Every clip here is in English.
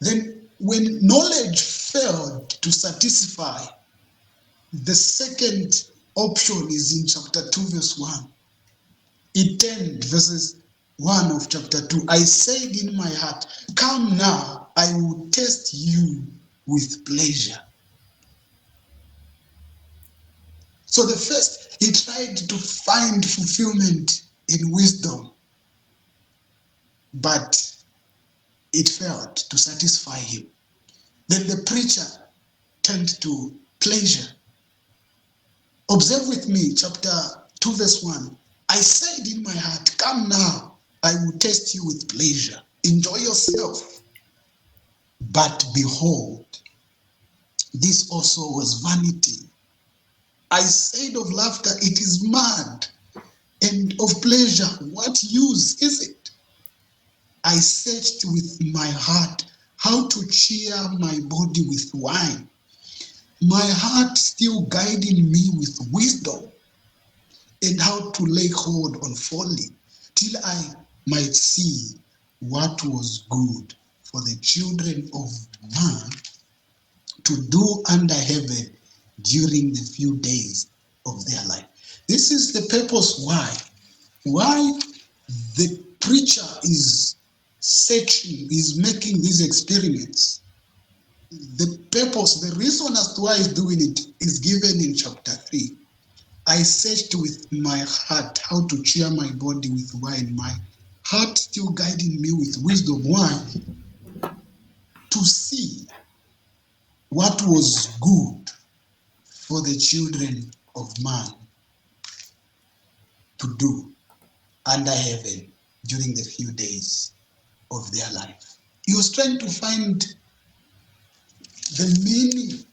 Then when knowledge failed to satisfy, the second option is in chapter 2, verse 1. It turned, verses 1 of chapter 2. I said in my heart, come now, I will test you with pleasure. So the first, he tried to find fulfillment in wisdom, but it failed to satisfy him. Then the preacher turned to pleasure. Observe with me, chapter 2, verse 1. I said in my heart, come now, I will test you with pleasure. Enjoy yourself. But behold, this also was vanity. I said of laughter, it is mad, and of pleasure, what use is it? I searched with my heart how to cheer my body with wine, my heart still guiding me with wisdom, and how to lay hold on folly, till I might see what was good for the children of man to do under heaven during the few days of their life. This is the purpose why the preacher is searching, is making these experiments. The purpose, the reason as to why he's doing it is given in chapter 3. I searched with my heart how to cheer my body with wine, my heart still guiding me with wisdom. Why? To see what was good for the children of man to do under heaven during the few days of their life. He was trying to find the meaning.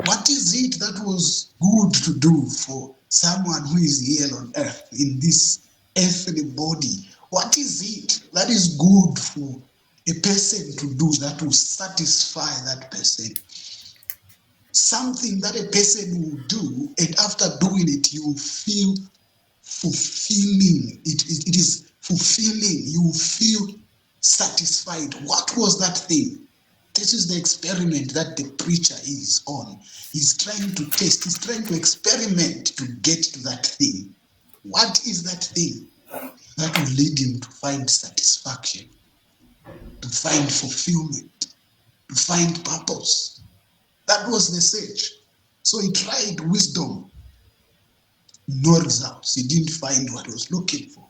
What is it that was good to do for someone who is here on earth in this earthly body? What is it that is good for a person to do that will satisfy that person? Something that a person will do, and after doing it, you will feel fulfilling. It is fulfilling. You will feel satisfied. What was that thing? This is the experiment that the preacher is on. He's trying to test, he's trying to experiment to get to that thing. What is that thing that will lead him to find satisfaction, to find fulfillment, to find purpose? That was the search. So he tried wisdom, no results. He didn't find what he was looking for.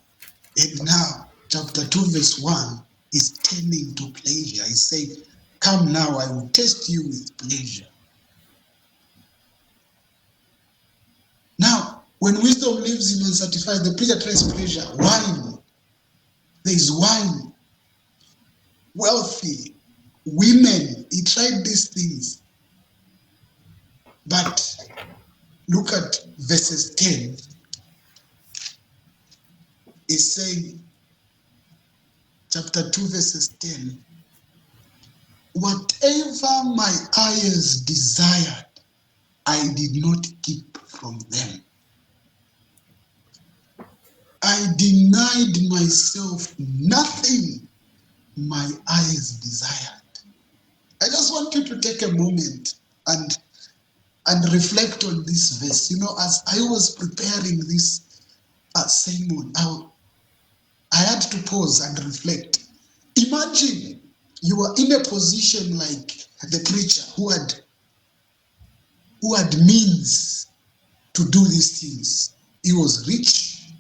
And now, chapter 2, verse 1 is turning to pleasure. He said, come now, I will test you with pleasure. Now, when wisdom leaves him unsatisfied, the preacher tries pleasure. Wine. There is wine. Wealthy. Women. He tried these things. But look at verses 10. It's saying, chapter 2, verses 10. Whatever my eyes desired, I did not keep from them. I denied myself nothing my eyes desired. I just want you to take a moment and reflect on this verse. You know, as I was preparing this sermon, I had to pause and reflect. Imagine you are in a position like the preacher who had means to do these things. He was rich,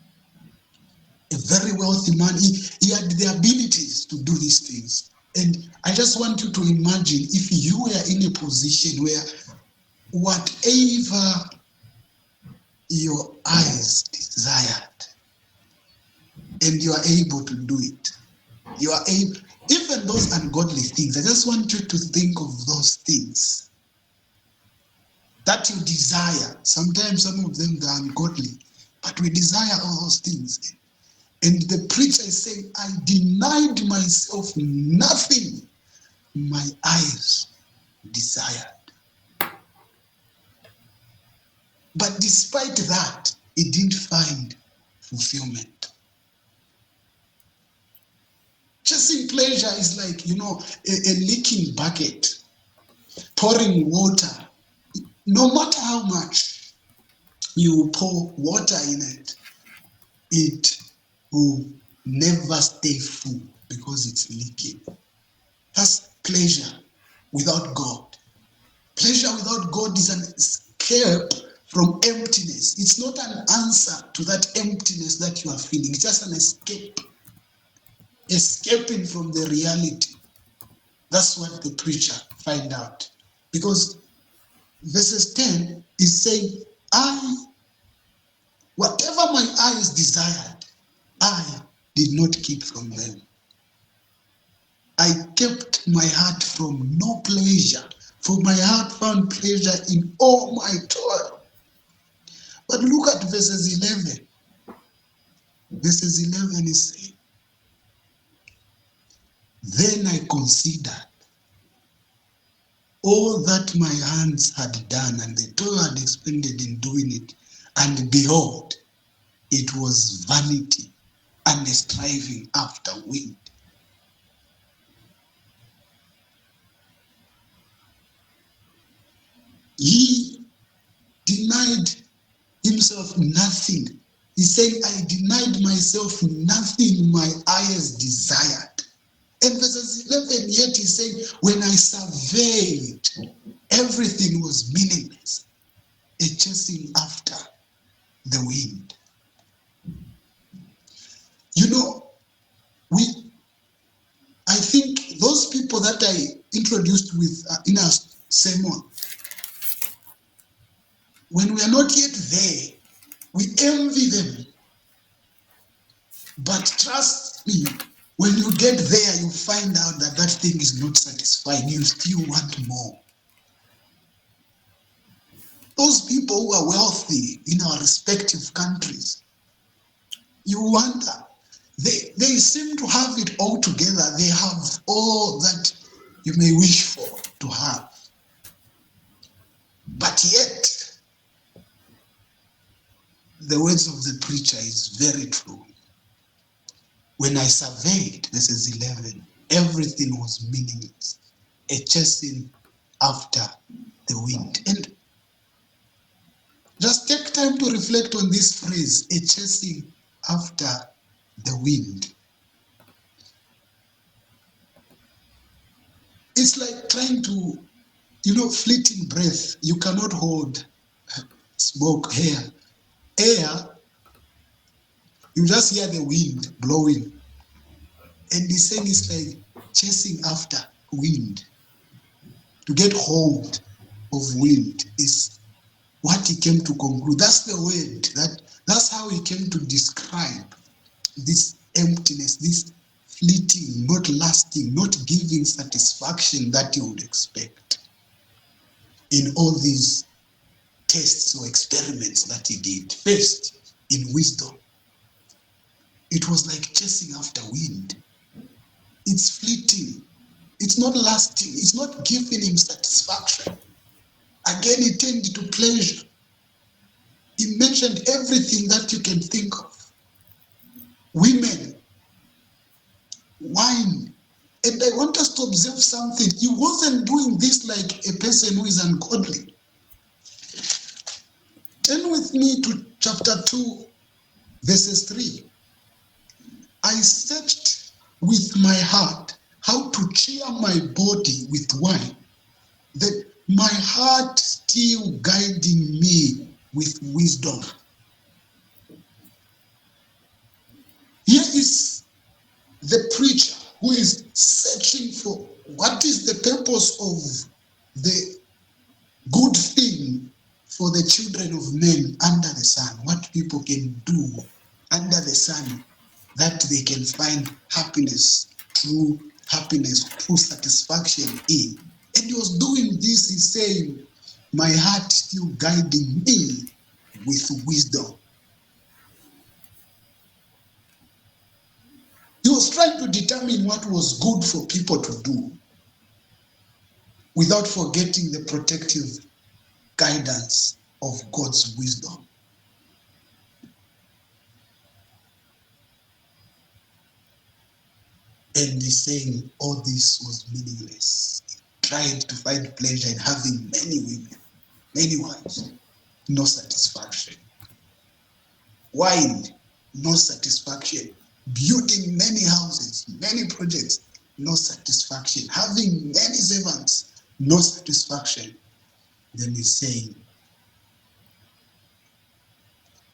a very wealthy man. He had the abilities to do these things. And I just want you to imagine if you were in a position where whatever your eyes desired, and you are able to do it. You are able, even those ungodly things. I just want you to think of those things that you desire. Sometimes some of them are ungodly, but we desire all those things. And the preacher is saying, I denied myself nothing my eyes desired. But despite that, he didn't find fulfillment. Chasing pleasure is like, a leaking bucket, pouring water. No matter how much you pour water in it, it will never stay full because it's leaking. That's pleasure without God. Pleasure without God is an escape from emptiness. It's not an answer to that emptiness that you are feeling. It's just an escape. Escaping from the reality. That's what the preacher find out. Because verses 10 is saying, whatever my eyes desired, I did not keep from them. I kept my heart from no pleasure, for my heart found pleasure in all my toil. But look at verses 11. Verses 11 is saying, then I considered all that my hands had done and the toil I had expended in doing it, and behold, it was vanity and a striving after wind. He denied himself nothing. He said, I denied myself nothing my eyes desired. And verses 11, yet he said, when I surveyed, everything was meaningless, a chasing after the wind. I think those people that I introduced with in our sermon, when we are not yet there, we envy them. But trust me, when you get there, you find out that that thing is not satisfying. You still want more. Those people who are wealthy in our respective countries, you wonder, they seem to have it all together. They have all that you may wish for to have. But yet, the words of the preacher is very true. When I surveyed, verses 11, everything was meaningless, a chasing after the wind. And just take time to reflect on this phrase, a chasing after the wind. It's like trying to, fleeting breath. You cannot hold smoke, air. You just hear the wind blowing. And he's saying it's like chasing after wind. To get hold of wind is what he came to conclude. That's the word. That's how he came to describe this emptiness, this fleeting, not lasting, not giving satisfaction that you would expect in all these tests or experiments that he did. First, in wisdom, it was like chasing after wind. It's fleeting. It's not lasting. It's not giving him satisfaction. Again, he turned to pleasure. He mentioned everything that you can think of. Women, wine. And I want us to observe something. He wasn't doing this like a person who is ungodly. Turn with me to chapter 2, verses 3. I searched with my heart how to cheer my body with wine, that my heart still guiding me with wisdom. Here is the preacher who is searching for what is the purpose of the good thing for the children of men under the sun, what people can do under the sun that they can find true happiness, true satisfaction in. And he was doing this, he's saying, my heart still guiding me with wisdom. He was trying to determine what was good for people to do without forgetting the protective guidance of God's wisdom. And he's saying all this was meaningless. He tried to find pleasure in having many women, many wives, no satisfaction. Wine, no satisfaction. Building many houses, many projects, no satisfaction. Having many servants, no satisfaction. Then he's saying,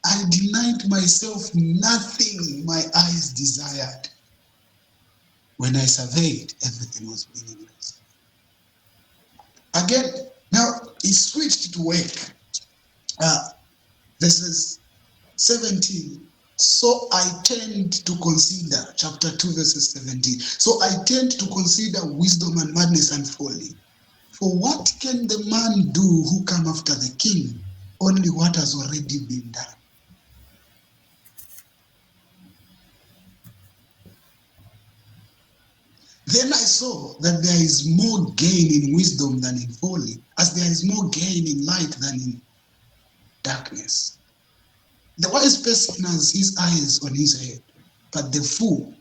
I denied myself nothing my eyes desired. When I surveyed, everything was meaningless. Again, now he switched to work. Verses 17. So I tend to consider, chapter 2, verses 17. So I tend to consider wisdom and madness and folly. For what can the man do who come after the king? Only what has already been done. Then I saw that there is more gain in wisdom than in folly, as there is more gain in light than in darkness. The wise person has his eyes on his head, but the fool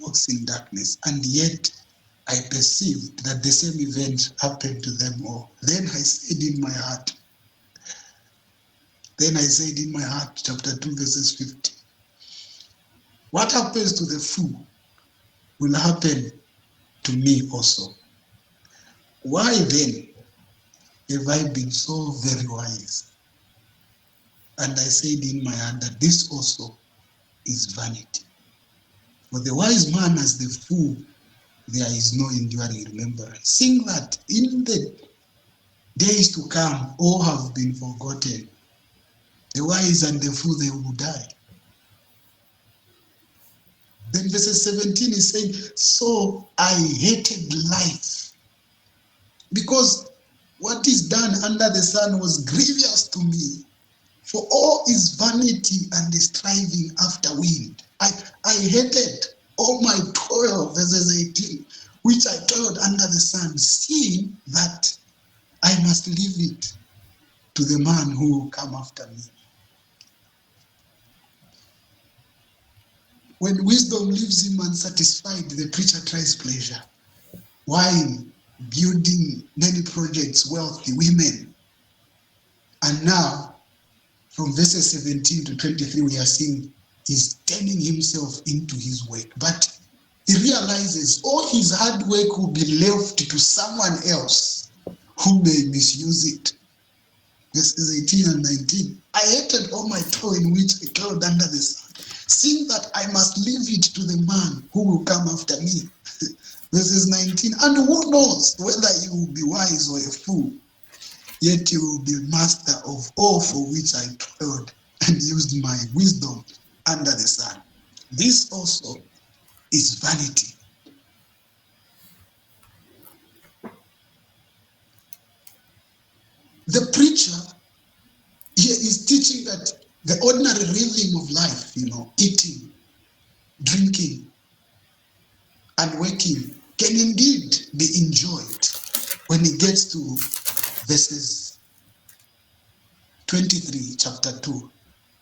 walks in darkness. And yet I perceived that the same event happened to them all. Then I said in my heart, chapter 2, verses 50. What happens to the fool will happen to me also. Why then have I been so very wise? And I said in my heart that this also is vanity. For the wise man as the fool, there is no enduring remembrance. Seeing that in the days to come, all have been forgotten. The wise and the fool, they will die. Then verse 17 is saying, so I hated life, because what is done under the sun was grievous to me. For all is vanity and is striving after wind. I hated all my toil, verses 18, which I toiled under the sun, seeing that I must leave it to the man who will come after me. When wisdom leaves him unsatisfied, the preacher tries pleasure. Wine, building many projects, wealthy, women. And now, from verses 17 to 23, we are seeing he's turning himself into his work. But he realizes all his hard work will be left to someone else who may misuse it. Verses 18 and 19. I hated all my toil in which I toiled under the sun, seeing that I must leave it to the man who will come after me. Verses 19. And who knows whether you will be wise or a fool? Yet you will be master of all for which I toiled and used my wisdom under the sun. This also is vanity. The preacher here is teaching that the ordinary rhythm of life, eating, drinking, and working can indeed be enjoyed when it gets to verses 23, chapter 2.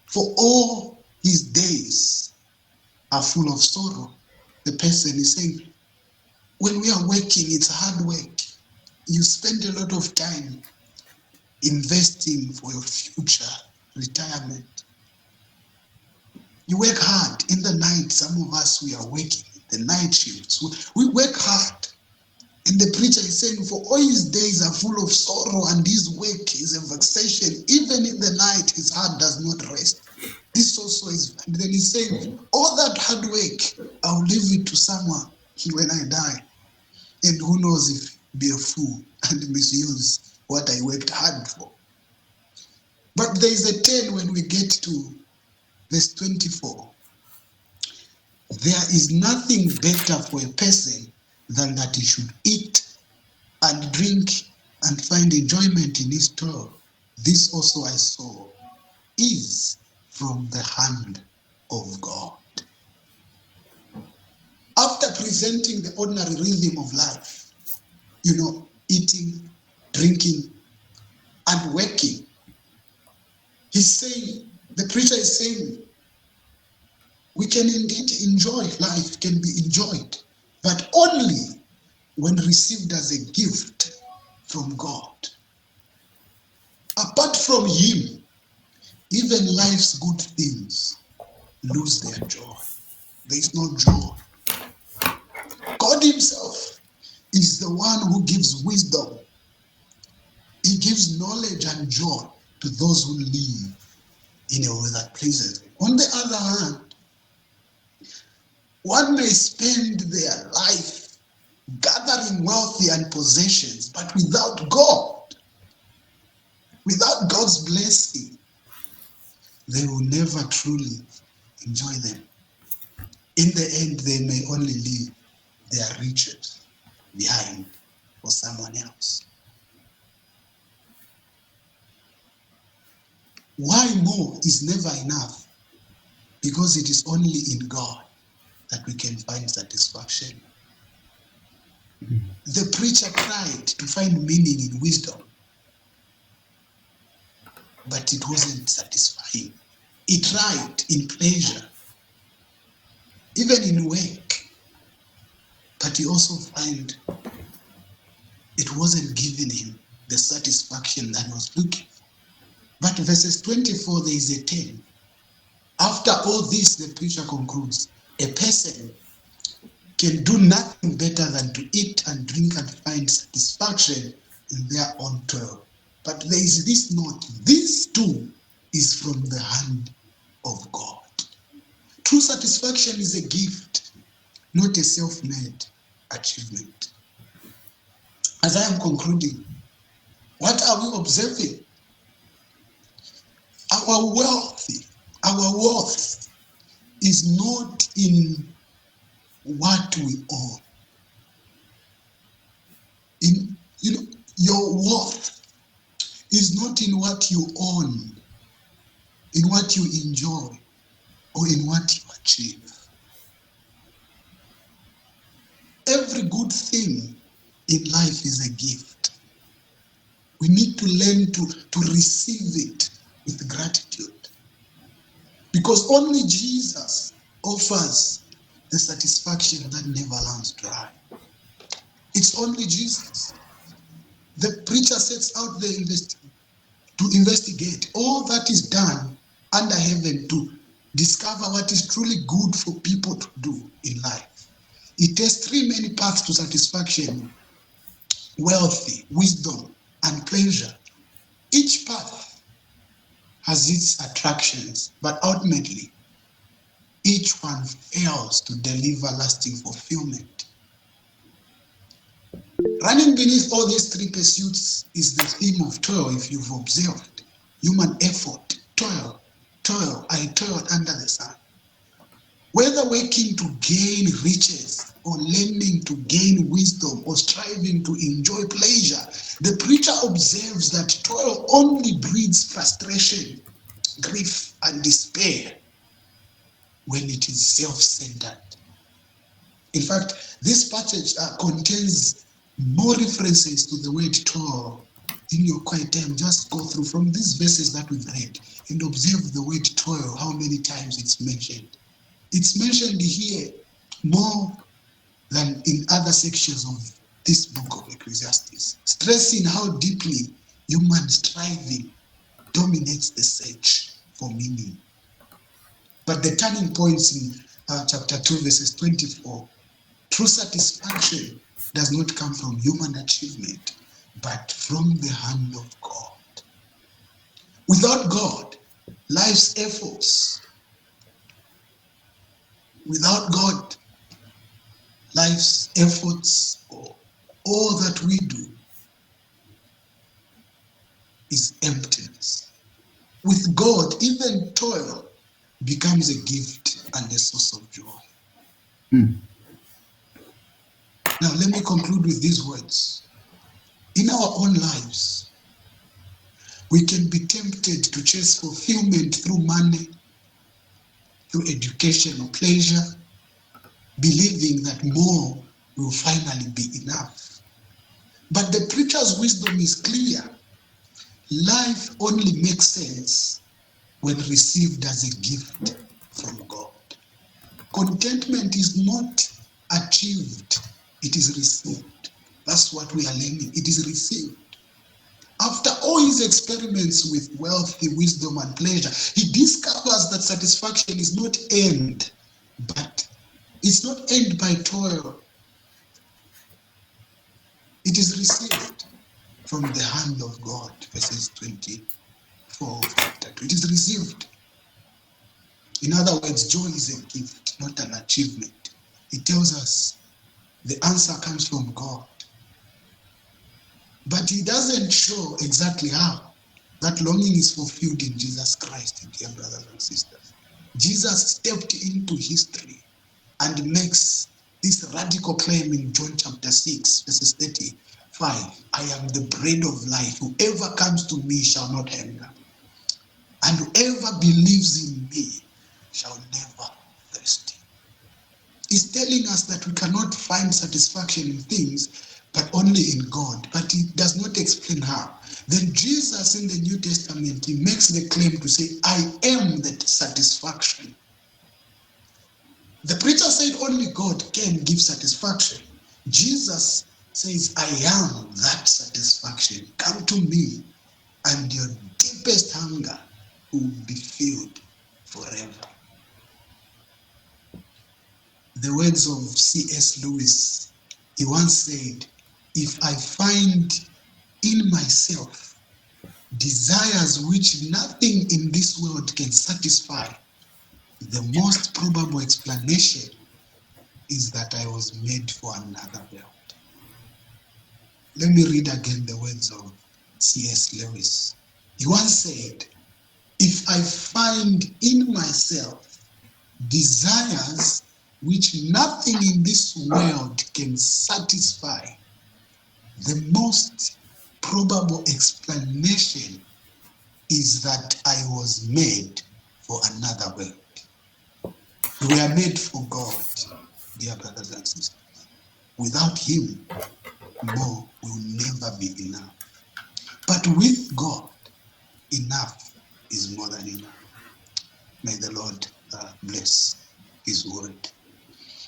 For all his days are full of sorrow. The person is saying, when we are working, it's hard work. You spend a lot of time investing for your future retirement. You work hard in the night. Some of us, we are working the night shifts. We work hard. And the preacher is saying, for all his days are full of sorrow, and his work is a vexation. Even in the night, his heart does not rest. This also is, and then he's saying, all that hard work, I'll leave it to someone when I die. And who knows if be a fool and misuse what I worked hard for. But there is a turn when we get to verse 24. There is nothing better for a person than that he should eat and drink and find enjoyment in his toil. This also I saw is from the hand of God. After presenting the ordinary rhythm of life, eating, drinking, and working, he's saying, the preacher is saying, we can indeed enjoy life, can be enjoyed. but only when received as a gift from God. Apart from Him, even life's good things lose their joy. There is no joy. God Himself is the one who gives wisdom. He gives knowledge and joy to those who live in a way that pleases Him. On the other hand, one may spend their life gathering wealth and possessions, but without God, without God's blessing, they will never truly enjoy them. In the end, they may only leave their riches behind for someone else. Why more is never enough? Because it is only in God that we can find satisfaction. The preacher tried to find meaning in wisdom, but it wasn't satisfying. He tried in pleasure, even in work, but he also found it wasn't giving him the satisfaction that he was looking for. But verses 24, there is a 10. After all this, the preacher concludes, a person can do nothing better than to eat and drink and find satisfaction in their own toil. But there is this note, this too is from the hand of God. True satisfaction is a gift, not a self-made achievement. As I am concluding, what are we observing? Our worth is not in what we own. Your worth is not in what you own, in what you enjoy, or in what you achieve. Every good thing in life is a gift. We need to learn to receive it with gratitude. Because only Jesus offers the satisfaction that never runs dry. It's only Jesus. The preacher sets out to investigate all that is done under heaven to discover what is truly good for people to do in life. It tests three main paths to satisfaction: wealth, wisdom, and pleasure. Each path has its attractions, but ultimately, each one fails to deliver lasting fulfillment. Running beneath all these three pursuits is the theme of toil, if you've observed. Human effort, toil, I toiled under the sun. Whether working to gain riches or learning to gain wisdom or striving to enjoy pleasure, the preacher observes that toil only breeds frustration, grief, and despair when it is self-centered. In fact, this passage contains more references to the word toil. In your quiet time, just go through from these verses that we've read and observe the word toil, how many times it's mentioned. It's mentioned here more than in other sections of this book of Ecclesiastes, stressing how deeply human striving dominates the search for meaning. But the turning points in chapter 2, verses 24, true satisfaction does not come from human achievement, but from the hand of God. Without God, life's efforts, or all that we do is emptiness. With God, even toil becomes a gift and a source of joy. Now, let me conclude with these words. In our own lives, we can be tempted to chase fulfillment through money, through education or pleasure, believing that more will finally be enough. But the preacher's wisdom is clear. Life only makes sense when received as a gift from God. Contentment is not achieved, it is received. That's what we are learning. It is received. After all his experiments with wealth, wisdom, and pleasure, he discovers that satisfaction is not earned, but it's not earned by toil. It is received from the hand of God, verses 24 of chapter 2. It is received. In other words, joy is a gift, not an achievement. It tells us the answer comes from God. But he doesn't show exactly how. That longing is fulfilled in Jesus Christ, dear brothers and sisters. Jesus stepped into history and makes this radical claim in John chapter 6, verses 35. I am the bread of life. Whoever comes to me shall not hunger. And whoever believes in me shall never thirst. He's telling us that we cannot find satisfaction in things, but only in God. But he does not explain how. Then Jesus in the New Testament, he makes the claim to say, I am that satisfaction. The preacher said only God can give satisfaction. Jesus says, I am that satisfaction. Come to me, and your deepest hunger will be filled forever. The words of C.S. Lewis, he once said, if I find in myself desires which nothing in this world can satisfy, the most probable explanation is that I was made for another world. Let me read again the words of C.S. Lewis. He once said, if I find in myself desires which nothing in this world can satisfy, the most probable explanation is that I was made for another world. We are made for God, dear brothers and sisters. Without him, more will never be enough. But with God, enough is more than enough. May the Lord bless his word.